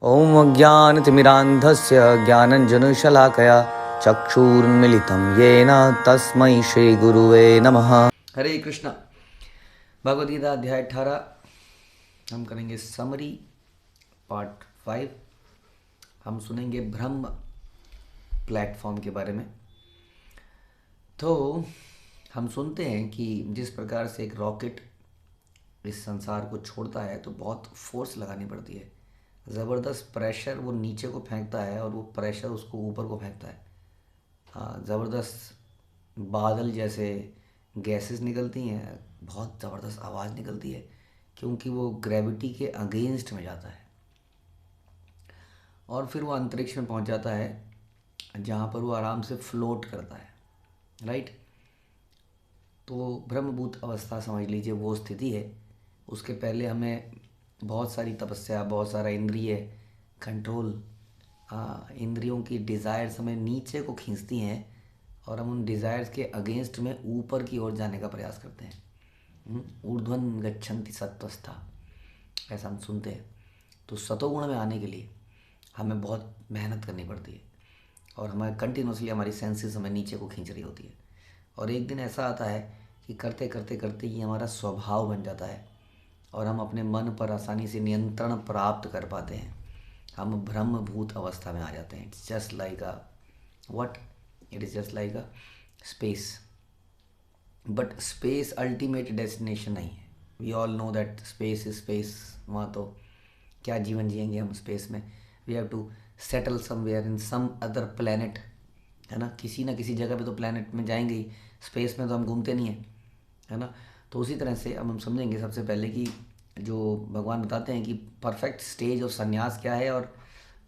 ॐ अज्ञानतिमिरान्धस्य ज्ञानञ्जनशलाकया चक्षुरुन्मिलितं येन तस्मै श्रीगुरुवे नमः। हरे कृष्णा। भगवद गीता अध्याय 18 हम करेंगे समरी पार्ट 5। हम सुनेंगे ब्रह्म प्लेटफॉर्म के बारे में। तो हम सुनते हैं कि जिस प्रकार से एक रॉकेट इस संसार को छोड़ता है तो बहुत फोर्स लगानी पड़ती है, ज़बरदस्त प्रेशर वो नीचे को फेंकता है और वो प्रेशर उसको ऊपर को फेंकता है। हाँ, ज़बरदस्त बादल जैसे गैसेस निकलती हैं, बहुत ज़बरदस्त आवाज़ निकलती है क्योंकि वो ग्रेविटी के अगेंस्ट में जाता है और फिर वो अंतरिक्ष में पहुंच जाता है जहाँ पर वो आराम से फ्लोट करता है। राइट। तो ब्रह्मभूत अवस्था समझ लीजिए वो स्थिति है। उसके पहले हमें बहुत सारी तपस्या, बहुत सारा इंद्रिय कंट्रोल, इंद्रियों की डिज़ायर्स हमें नीचे को खींचती हैं और हम उन डिज़ायर्स के अगेंस्ट में ऊपर की ओर जाने का प्रयास करते हैं। ऊर्ध्वन गच्छन्ति सत्वस्था, ऐसा हम सुनते हैं। तो सतोगुण में आने के लिए हमें बहुत मेहनत करनी पड़ती है और हमें कंटिन्यूसली हमारी सेंसेस हमें नीचे को खींच रही होती है। और एक दिन ऐसा आता है कि करते करते करते ये हमारा स्वभाव बन जाता है और हम अपने मन पर आसानी से नियंत्रण प्राप्त कर पाते हैं। हम ब्रह्मभूत अवस्था में आ जाते हैं। It's just like a what, it is just like a space. But space ultimate destination नहीं है। We all know that space is space. वहाँ तो क्या जीवन जिएंगे हम स्पेस में। We have to settle somewhere in some other planet, है ना। किसी ना किसी जगह पे तो प्लैनेट में जाएंगे ही, स्पेस में तो हम घूमते नहीं हैं, है ना। तो उसी तरह से अब हम समझेंगे सबसे पहले कि जो भगवान बताते हैं कि परफेक्ट स्टेज ऑफ संन्यास क्या है और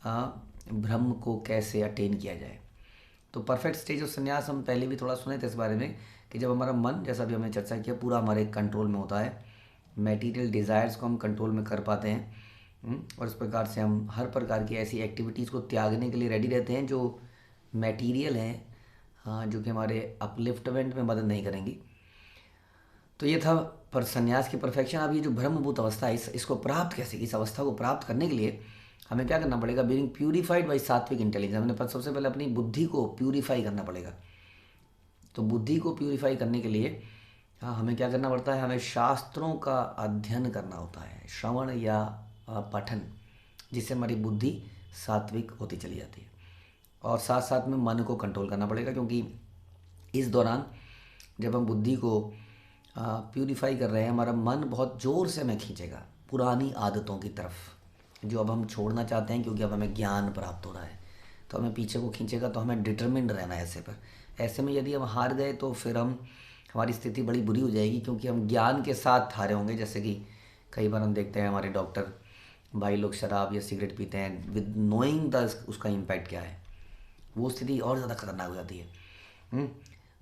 ब्रह्म को कैसे अटेन किया जाए। तो परफेक्ट स्टेज ऑफ संन्यास हम पहले भी थोड़ा सुने थे इस बारे में कि जब हमारा मन, जैसा भी हमने चर्चा किया, पूरा हमारे कंट्रोल में होता है, मटेरियल डिज़ायर्स को हम कंट्रोल में कर पाते हैं और इस प्रकार से हम हर प्रकार की ऐसी एक्टिविटीज़ को त्यागने के लिए रेडी रहते हैं जो मटेरियल हैं, जो कि हमारे अपलिफ्टमेंट में मदद नहीं करेंगी। तो ये था पर संन्यास की परफेक्शन। अब ये जो ब्रह्मभूत अवस्था है, इसको प्राप्त कैसे, इस अवस्था को प्राप्त करने के लिए हमें क्या करना पड़ेगा। बीइंग प्यूरिफाइड बाई सात्विक इंटेलिजेंस, हमने सबसे पहले अपनी बुद्धि को प्यूरिफाई करना पड़ेगा। तो बुद्धि को प्यूरिफाई करने के लिए हमें क्या करना पड़ता है, हमें शास्त्रों का अध्ययन करना होता है, श्रवण या पठन, जिससे हमारी बुद्धि सात्विक होती चली जाती है। और साथ साथ में मन को कंट्रोल करना पड़ेगा क्योंकि इस दौरान जब हम बुद्धि को प्यूरिफाई कर रहे हैं, हमारा मन बहुत ज़ोर से हमें खींचेगा पुरानी आदतों की तरफ जो अब हम छोड़ना चाहते हैं क्योंकि अब हमें ज्ञान प्राप्त हो रहा है। तो हमें पीछे को खींचेगा, तो हमें डिटरमिन्ड रहना है ऐसे पर। ऐसे में यदि हम हार गए तो फिर हमारी स्थिति बड़ी बुरी हो जाएगी क्योंकि हम ज्ञान के साथ हारे होंगे। जैसे कि कई बार हम देखते हैं हमारे डॉक्टर भाई लोग शराब या सिगरेट पीते हैं विद नोइंग द उसका इम्पैक्ट क्या है, वो स्थिति और ज़्यादा खतरनाक हो जाती है।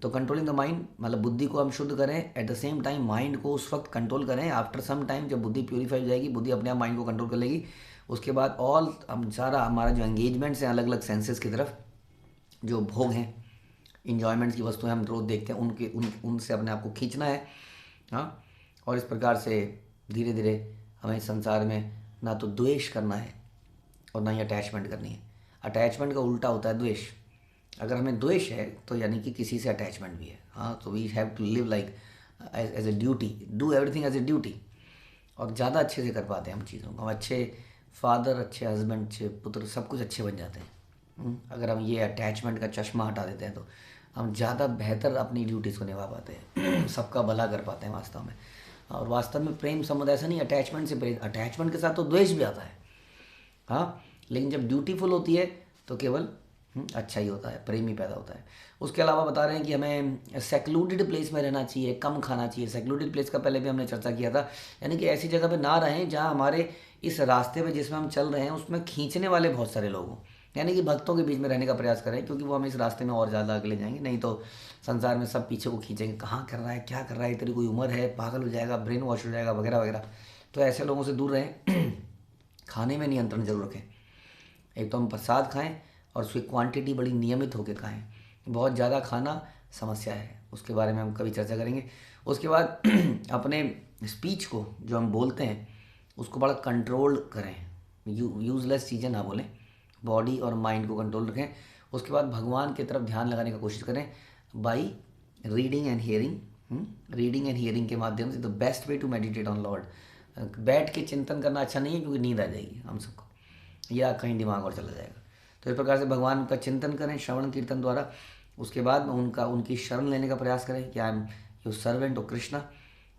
तो कंट्रोलिंग द माइंड मतलब बुद्धि को हम शुद्ध करें, at the same time mind को उस वक्त कंट्रोल करें। आफ्टर सम टाइम जब बुद्धि प्यूरीफाई हो जाएगी, बुद्धि अपने आप माइंड को कंट्रोल कर लेगी। उसके बाद हम सारा हमारा जो एंगेजमेंट्स हैं अलग अलग सेंसेस की तरफ, जो भोग हैं, इंजॉयमेंट्स की वस्तुएं हम रोज़ देखते हैं, उनसे अपने आप को खींचना है। हाँ, और इस प्रकार से धीरे धीरे हमें संसार में ना तो द्वेष करना है और ना ही अटैचमेंट करनी है। अटैचमेंट का उल्टा होता है द्वेष। अगर हमें द्वेष है तो यानी कि किसी से अटैचमेंट भी है। हाँ, तो we have to live like as a duty, do everything as a duty, और ज़्यादा अच्छे से कर पाते हैं हम चीज़ों को। हम अच्छे फादर, अच्छे हस्बैंड, अच्छे पुत्र, सब कुछ अच्छे बन जाते हैं। अगर हम ये अटैचमेंट का चश्मा हटा देते हैं तो हम ज़्यादा बेहतर अपनी ड्यूटीज़ को निभा पाते हैं, सबका भला कर पाते हैं वास्तव में। और वास्तव में प्रेम संबंध ऐसा नहीं, अटैचमेंट से प्रेम, अटैचमेंट के साथ तो द्वेष भी आता है। हाँ, लेकिन जब ड्यूटीफुल होती है तो केवल अच्छा ही होता है, प्रेम ही पैदा होता है। उसके अलावा बता रहे हैं कि हमें सेक्लूडेड प्लेस में रहना चाहिए, कम खाना चाहिए। सेक्लूडेड प्लेस का पहले भी हमने चर्चा किया था, यानी कि ऐसी जगह पे ना रहें जहाँ हमारे इस रास्ते पे जिसमें हम चल रहे हैं उसमें खींचने वाले बहुत सारे लोग हों। यानी कि भक्तों के बीच में रहने का प्रयास करें क्योंकि वो हमें इस रास्ते में और ज़्यादा आगे ले जाएंगे। नहीं तो संसार में सब पीछे को खींचेंगे, कहाँ कर रहा है, क्या कर रहा है, तेरी कोई उम्र है, पागल हो जाएगा, ब्रेन वॉश हो जाएगा, वगैरह वगैरह। तो ऐसे लोगों से दूर रहें। खाने में नियंत्रण जरूर रखें। एक तो हम प्रसाद खाएं और उसकी क्वांटिटी बड़ी नियमित होकर खाएं। बहुत ज़्यादा खाना समस्या है, उसके बारे में हम कभी चर्चा करेंगे। उसके बाद अपने स्पीच को जो हम बोलते हैं उसको बड़ा कंट्रोल करें। यूज़लेस चीज़ें ना बोलें, बॉडी और माइंड को कंट्रोल रखें। उसके बाद भगवान की तरफ ध्यान लगाने का कोशिश करें by reading and hearing. Reading and hearing के माध्यम से the best way to meditate on Lord. बैठ के चिंतन करना अच्छा नहीं है, क्योंकि नींद आ जाएगी हम सबको, या कहीं दिमाग और चला जाएगा। तो इस प्रकार से भगवान का चिंतन करें श्रवण कीर्तन द्वारा। उसके बाद उनकी शरण लेने का प्रयास करें कि I am your servant of Krishna.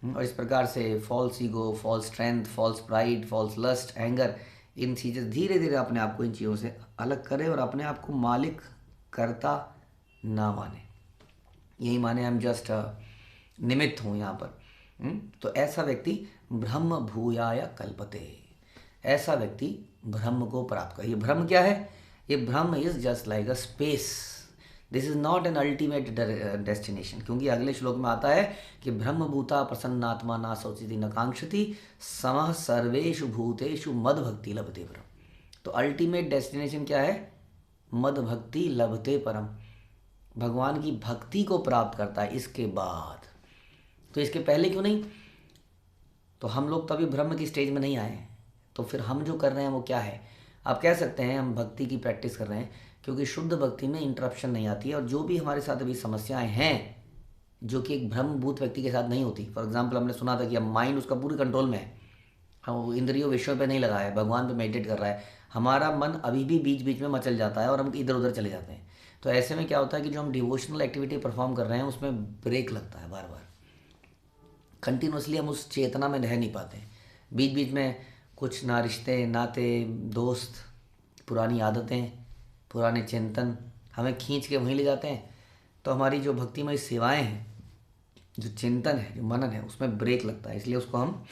और इस प्रकार से false ego, false strength, false pride, false lust, anger, इन चीज़ें धीरे धीरे अपने आप को इन चीज़ों से अलग करें और अपने आप को मालिक करता ना माने, यही माने आई एम जस्ट निमित्त हूँ यहाँ पर। तो ऐसा व्यक्ति ब्रह्म भूयाय कल्पते, ऐसा व्यक्ति ब्रह्म को प्राप्त कर। ये ब्रह्म क्या है? ये ब्रह्म is just like a space, this is not an ultimate destination. क्योंकि अगले श्लोक में आता है कि ब्रह्म भूता प्रसन्नात्मा ना शोचति न कांक्षति समः सर्वेषु भूतेषु मद भक्ति लभते परम। तो अल्टीमेट डेस्टिनेशन क्या है? मद भक्ति लभते परम, भगवान की भक्ति को प्राप्त करता है इसके बाद। तो इसके पहले क्यों नहीं? तो हम लोग तो अभी ब्रह्म की स्टेज में नहीं आए, तो फिर हम जो कर रहे हैं वो क्या है? आप कह सकते हैं हम भक्ति की प्रैक्टिस कर रहे हैं, क्योंकि शुद्ध भक्ति में इंटरप्शन नहीं आती है। और जो भी हमारे साथ अभी समस्याएं हैं, जो कि एक ब्रह्मभूत व्यक्ति के साथ नहीं होती, फॉर एग्जाम्पल हमने सुना था कि अब माइंड उसका पूरे कंट्रोल में है, हम इंद्रियों विषयों पे नहीं लगा है, भगवान पे मेडिटेट कर रहा है, हमारा मन अभी भी बीच बीच में मचल जाता है और हम इधर उधर चले जाते हैं। तो ऐसे में क्या होता है कि जो हम डिवोशनल एक्टिविटी परफॉर्म कर रहे हैं उसमें ब्रेक लगता है, बार बार कंटिन्यूसली हम उस चेतना में रह नहीं पाते। बीच बीच में कुछ ना रिश्ते नाते, दोस्त, पुरानी आदतें, पुराने चिंतन हमें खींच के वहीं ले जाते हैं। तो हमारी जो भक्तिमय सेवाएं हैं, जो चिंतन है, जो मनन है, उसमें ब्रेक लगता है। इसलिए उसको हम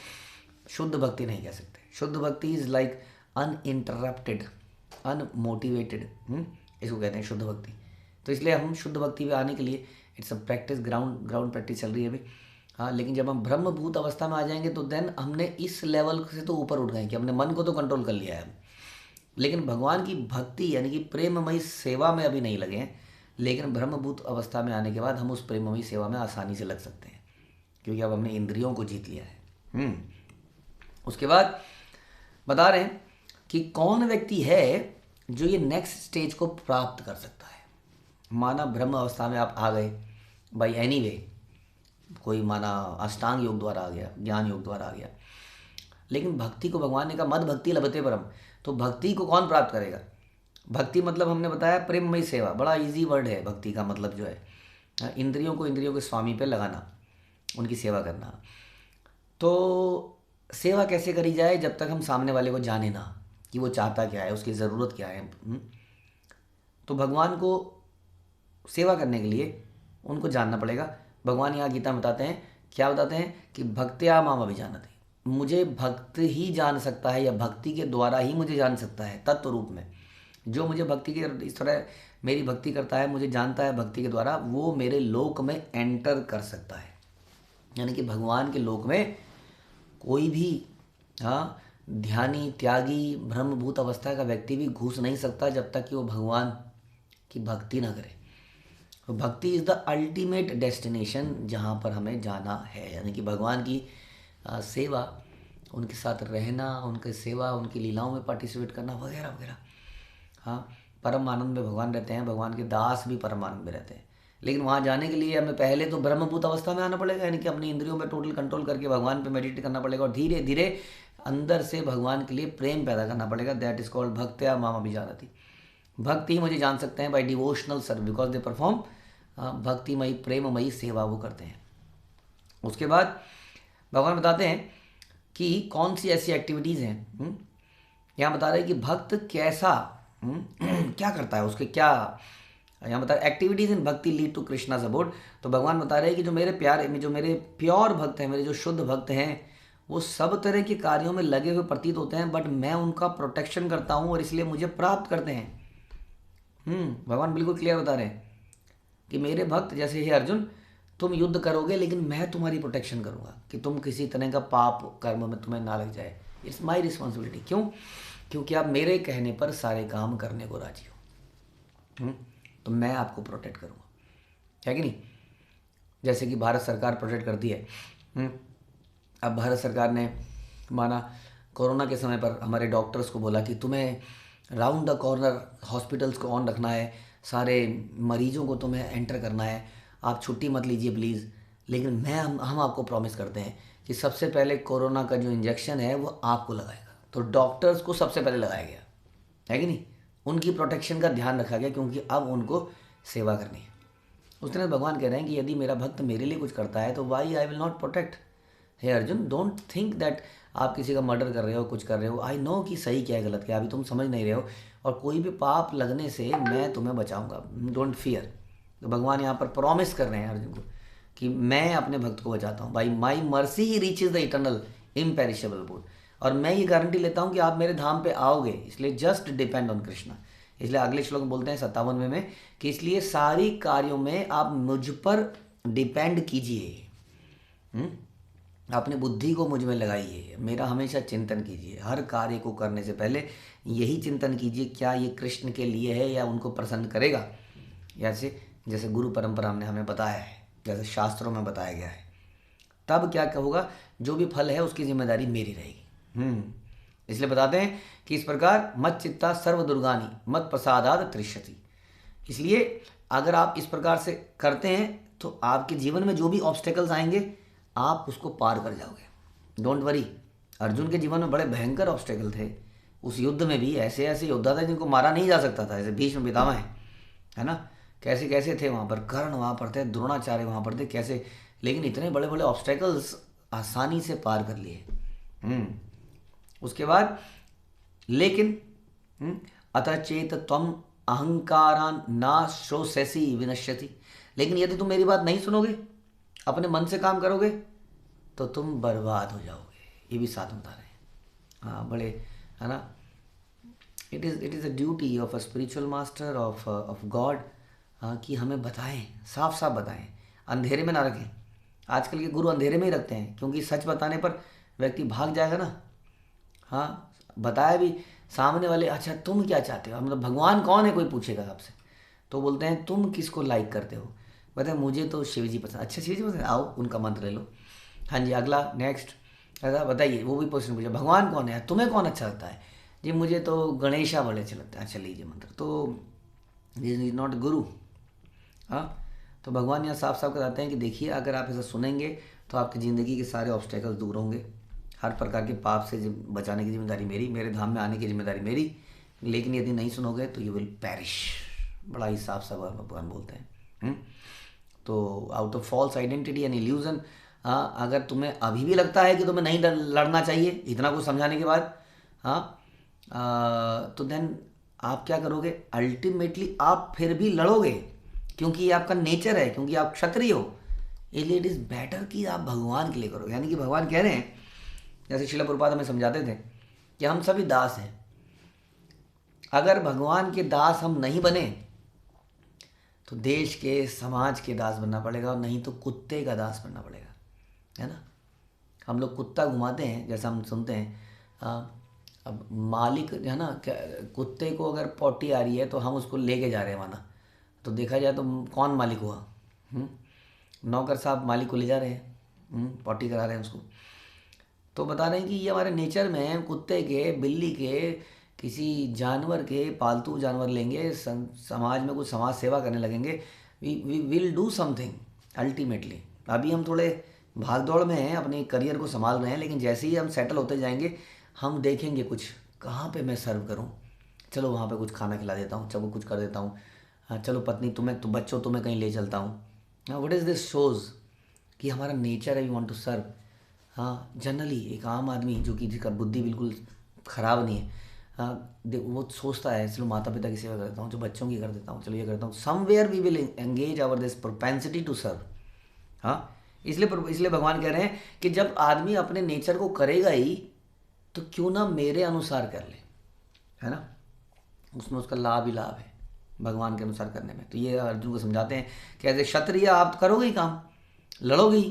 शुद्ध भक्ति नहीं कह सकते। शुद्ध भक्ति इज़ लाइक अनइंटरप्टेड, अनमोटिवेटेड, इसको कहते हैं शुद्ध भक्ति। तो इसलिए हम शुद्ध भक्ति पे आने के लिए it's a practice, ground practice चल रही है अभी। हाँ, लेकिन जब हम ब्रह्मभूत अवस्था में आ जाएंगे तो देन हमने इस लेवल से तो ऊपर उठ गए कि हमने मन को तो कंट्रोल कर लिया है, लेकिन भगवान की भक्ति यानी कि प्रेममयी सेवा में अभी नहीं लगे हैं। लेकिन ब्रह्मभूत अवस्था में आने के बाद हम उस प्रेममयी सेवा में आसानी से लग सकते हैं, क्योंकि अब हमने इंद्रियों को जीत लिया है। उसके बाद बता रहे हैं कि कौन व्यक्ति है जो ये नेक्स्ट स्टेज को प्राप्त कर सकता है। माना ब्रह्म अवस्था में आप आ गए बाई एनी वे, कोई माना अष्टांग योग द्वारा आ गया, ज्ञान योग द्वारा आ गया, लेकिन भक्ति को भगवान ने कहा मद भक्ति लभते परम। तो भक्ति को कौन प्राप्त करेगा? भक्ति मतलब हमने बताया प्रेममयी सेवा, बड़ा इजी वर्ड है। भक्ति का मतलब जो है इंद्रियों को इंद्रियों के स्वामी पे लगाना, उनकी सेवा करना। तो सेवा कैसे करी जाए? जब तक हम सामने वाले को जाने ना कि वो चाहता क्या है, उसकी ज़रूरत क्या है। तो भगवान को सेवा करने के लिए उनको जानना पड़ेगा। भगवान यहाँ गीता में बताते हैं, क्या बताते हैं कि भक्त्या माम अभिजानते, मुझे भक्त ही जान सकता है, या भक्ति के द्वारा ही मुझे जान सकता है तत्व रूप में। जो मुझे भक्ति के इस तरह मेरी भक्ति करता है, मुझे जानता है भक्ति के द्वारा, वो मेरे लोक में एंटर कर सकता है। यानी कि भगवान के लोक में कोई भी ध्यानी, त्यागी, ब्रह्मभूत अवस्था का व्यक्ति भी घुस नहीं सकता जब तक कि वो भगवान की भक्ति ना करे। तो भक्ति इज़ द अल्टीमेट डेस्टिनेशन जहाँ पर हमें जाना है। यानी कि भगवान की सेवा, उनके साथ रहना, उनकी सेवा, उनकी लीलाओं में पार्टिसिपेट करना वगैरह वगैरह। हाँ, परम आनंद में भगवान रहते हैं, भगवान के दास भी परम आनंद में रहते हैं। लेकिन वहाँ जाने के लिए हमें पहले तो ब्रह्मभूत अवस्था में आना पड़ेगा, यानी कि अपनी इंद्रियों में टोटल कंट्रोल करके भगवान पे मेडिटेट करना पड़ेगा और धीरे धीरे अंदर से भगवान के लिए प्रेम पैदा करना पड़ेगा। दैट इज कॉल्ड भक्त्या माम अभिजानति। भक्त ही मुझे जान सकते हैं by devotional service, because they perform भक्तिमयी प्रेममयी सेवा वो करते हैं। उसके बाद भगवान बताते हैं कि कौन सी ऐसी एक्टिविटीज़ हैं। यहाँ बता रहे हैं कि भक्त कैसा क्या करता है, उसके क्या यहाँ बता रहे एक्टिविटीज़ इन भक्ति लीड टू कृष्णा सपोर्ट। तो भगवान बता रहे हैं कि जो मेरे प्यारे, जो मेरे प्योर भक्त हैं, मेरे जो शुद्ध भक्त हैं, वो सब तरह के कार्यों में लगे हुए प्रतीत होते हैं, बट मैं उनका प्रोटेक्शन करता हूँ और इसलिए मुझे प्राप्त करते हैं। भगवान बिल्कुल क्लियर बता रहे हैं कि मेरे भक्त जैसे हे अर्जुन, तुम युद्ध करोगे लेकिन मैं तुम्हारी प्रोटेक्शन करूँगा कि तुम किसी तरह का पाप कर्म में तुम्हें ना लग जाए। It's my responsibility. क्यों? क्योंकि आप मेरे कहने पर सारे काम करने को राजी हो, तो मैं आपको प्रोटेक्ट करूँगा, है कि नहीं? जैसे कि भारत सरकार प्रोटेक्ट करती है। अब भारत सरकार ने माना कोरोना के समय पर हमारे डॉक्टर्स को बोला कि तुम्हें राउंड द कॉर्नर हॉस्पिटल्स को ऑन रखना है, सारे मरीजों को तुम्हें एंटर करना है, आप छुट्टी मत लीजिए प्लीज़। लेकिन हम आपको प्रॉमिस करते हैं कि सबसे पहले कोरोना का जो इंजेक्शन है वो आपको लगाएगा। तो डॉक्टर्स को सबसे पहले लगाया गया, है कि नहीं? उनकी प्रोटेक्शन का ध्यान रखा गया, क्योंकि अब उनको सेवा करनी है। उस दिन भगवान कह रहे हैं कि यदि मेरा भक्त मेरे लिए कुछ करता है तो why I will not protect. हे अर्जुन, डोंट थिंक दैट आप किसी का मर्डर कर रहे हो, कुछ कर रहे हो। आई नो कि सही क्या है गलत क्या है, अभी तुम समझ नहीं रहे हो, और कोई भी पाप लगने से मैं तुम्हें बचाऊंगा, डोंट फियर। तो भगवान यहाँ पर प्रॉमिस कर रहे हैं अर्जुन को कि मैं अपने भक्त को बचाता हूँ। By my mercy he reaches the eternal imperishable good. और मैं ये गारंटी लेता हूँ कि आप मेरे धाम पे आओगे, इसलिए जस्ट डिपेंड ऑन कृष्णा। इसलिए अगले श्लोक में बोलते हैं 57वें में कि इसलिए सारी कार्यों में आप मुझ पर डिपेंड कीजिए, अपनी बुद्धि को मुझ में लगाइए, मेरा हमेशा चिंतन कीजिए। हर कार्य को करने से पहले यही चिंतन कीजिए, क्या ये कृष्ण के लिए है या उनको प्रसन्न करेगा। जैसे गुरु परंपरा ने हमें बताया है, जैसे शास्त्रों में बताया गया है। तब क्या होगा, जो भी फल है उसकी जिम्मेदारी मेरी रहेगी। इसलिए बताते हैं कि इस प्रकार मत चित्ता सर्व दुर्गानी मत प्रसादाद त्रिशति। इसलिए अगर आप इस प्रकार से करते हैं तो आपके जीवन में जो भी ऑब्स्टेकल्स आएंगे आप उसको पार कर जाओगे। Don't worry. अर्जुन के जीवन में बड़े भयंकर ऑब्स्टेकल थे। उस युद्ध में भी ऐसे ऐसे योद्धा थे जिनको मारा नहीं जा सकता था, जैसे भीष्म पितामह है ना, कैसे कैसे थे वहाँ पर, कर्ण वहाँ पर थे, द्रोणाचार्य वहाँ पर थे, कैसे, लेकिन इतने बड़े बड़े ऑब्स्टेकल्स आसानी से पार कर लिए। उसके बाद लेकिन अतः चेत त्वम अहंकारान ना श्रोसेसी विनश्यति। लेकिन यदि तुम मेरी बात नहीं सुनोगे, अपने मन से काम करोगे, तो तुम बर्बाद हो जाओगे। ये भी साथ बता रहे हैं। हाँ, बड़े है ना। It is a duty of a spiritual master of God कि हमें बताएं, साफ साफ बताएं, अंधेरे में ना रखें। आजकल के गुरु अंधेरे में ही रखते हैं, क्योंकि सच बताने पर व्यक्ति भाग जाएगा ना। हाँ, बताया भी सामने वाले, अच्छा तुम क्या चाहते हो, मतलब भगवान कौन है कोई पूछेगा आपसे, तो बोलते हैं तुम किसको लाइक करते हो, बताए मुझे तो शिव जी पसंद। अच्छा शिव जी पसंद, आओ उनका मंत्र ले लो। हाँ जी, अगला नेक्स्ट, ऐसा बताइए, वो भी क्वेश्चन पूछा, भगवान कौन है, तुम्हें कौन अच्छा लगता है जी, मुझे तो गणेशा बड़े अच्छे लगता है। अच्छा लीजिए मंत्र, तो दिस इज नॉट गुरु। हाँ, तो भगवान यहाँ साफ साफ बताते हैं कि देखिए, अगर आप ऐसा सुनेंगे तो आपकी ज़िंदगी के सारे ऑब्स्टेकल्स दूर होंगे, हर प्रकार के पाप से बचाने की जिम्मेदारी मेरी, मेरे धाम में आने की जिम्मेदारी मेरी। लेकिन यदि नहीं सुनोगे तो यू विल पैरिश। बड़ा ही साफ साफ भगवान बोलते हैं। तो out of false identity and illusion, अगर तुम्हें अभी भी लगता है कि तुम्हें नहीं लड़ना चाहिए, इतना कुछ समझाने के बाद, तो देन आप क्या करोगे, अल्टीमेटली आप फिर भी लड़ोगे, क्योंकि ये आपका नेचर है, क्योंकि आप क्षत्रिय हो। इसलिए इट इज़ बेटर कि आप भगवान के लिए करो। यानी कि भगवान कह रहे हैं, जैसे श्रील प्रभुपाद हमें समझाते थे कि हम सभी दास हैं। अगर भगवान के दास हम नहीं बने तो देश के, समाज के दास बनना पड़ेगा, और नहीं तो कुत्ते का दास बनना पड़ेगा, है ना। हम लोग कुत्ता घुमाते हैं, जैसा हम सुनते हैं। अब मालिक है ना, कुत्ते को अगर पॉटी आ रही है तो हम उसको लेके जा रहे हैं वहाँ, तो देखा जाए तो कौन मालिक हुआ, नौकर साहब मालिक को ले जा रहे हैं, पॉटी करा रहे हैं उसको। तो बता रहे हैं कि ये हमारे नेचर में है, कुत्ते के, बिल्ली के, किसी जानवर के, पालतू जानवर लेंगे, समाज में कुछ समाज सेवा करने लगेंगे, we will do something ultimately. अभी हम थोड़े भाग दौड़ में हैं, अपने करियर को संभाल रहे हैं, लेकिन जैसे ही हम सेटल होते जाएंगे हम देखेंगे कुछ कहाँ पे मैं सर्व करूँ, चलो वहाँ पे कुछ खाना खिला देता हूँ, चलो कुछ कर देता हूँ, हाँ चलो पत्नी तुम्हें, तो बच्चों तुम्हें कहीं ले चलता हूँ। व्हाट इज़ दिस शोज़ कि हमारा नेचर है, वी वांट टू सर्व। हाँ, जनरली एक आम आदमी जो कि जिसका बुद्धि बिल्कुल ख़राब नहीं है, हाँ, वो सोचता है चलो माता पिता की सेवा कर देता हूँ, जो बच्चों की कर देता हूँ, चलो ये करता हूँ। Somewhere we will engage our this propensity to serve. हाँ, इसलिए भगवान कह रहे हैं कि जब आदमी अपने नेचर को करेगा ही, तो क्यों ना मेरे अनुसार कर ले, है ना, उसमें उसका लाभ ही लाभ है भगवान के अनुसार करने में। तो ये अर्जुन को समझाते हैं कि एज ए क्षत्रिय आप करोगे ही काम, लड़ोगे ही,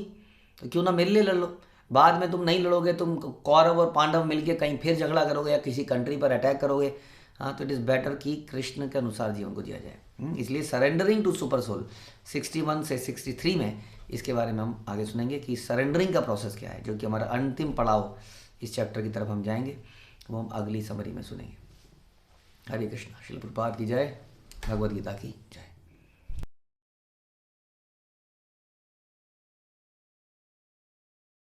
तो क्यों ना मेरे लिए लड़ लो। बाद में तुम नहीं लड़ोगे, तुम कौरव और पांडव मिलके कहीं फिर झगड़ा करोगे या किसी कंट्री पर अटैक करोगे। हाँ, तो इट इज़ बेटर कि कृष्ण के अनुसार जीवन को जिया जाए। इसलिए सरेंडरिंग टू सुपर सोल 61 से 63 में इसके बारे में हम आगे सुनेंगे कि सरेंडरिंग का प्रोसेस क्या है, जो कि हमारा अंतिम पड़ाव इस चैप्टर की तरफ हम जाएंगे, वो हम अगली समरी में सुनेंगे। हरे कृष्णा। श्रील प्रभुपाद की जय, भगवद गीता की जय।